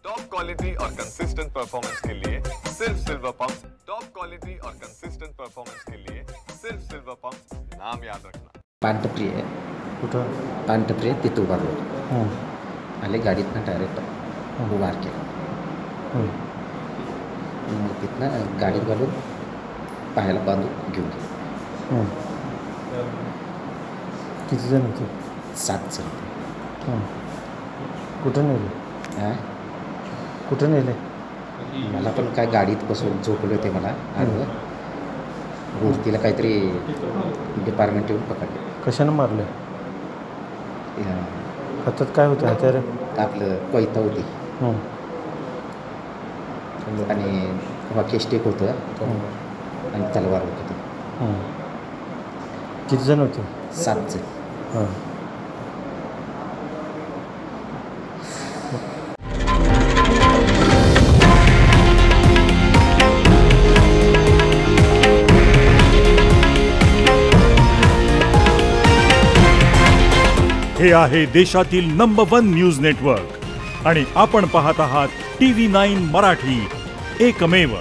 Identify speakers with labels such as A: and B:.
A: Top quality और consistent performance के लिए सिर्फ सिल्वर पंप्स। टॉप क्वालिटी और कंसिस्टेंट परफॉर्मेंस के लिए सिर्फ सिल्वर पंप्स, नाम याद रखना।
B: पानटपरी आहे,
C: कुठं?
B: पानटपरी आहे तिथं उभा होतो. आले गाडीतनं डायरेक्ट उभार केला. मग तिथनं गाडीत घालून पायाला बांधून घेऊन गेले.
C: किती जण होते?
B: 7 जण.
C: कुठं नेले?
B: हां,
C: कुठं नेले?
B: मला पण काय गाडीत बसून झोपले होते. मला आणि गोष्टीला काहीतरी डिपार्टमेंट येऊन पकडले.
C: कशानं मारले? हातात काय होतं? हत्यार
B: आपलं कोयता होती आणि वॉकी स्टिक होतं आणि तलवार होती.
C: किती जण होते?
B: 7 जण.
C: हां.
D: हे आहे देशातील नंबर 1 न्यूज नेटवर्क आणि आपण पाहत आहात TV9 मराठी, एकमेव.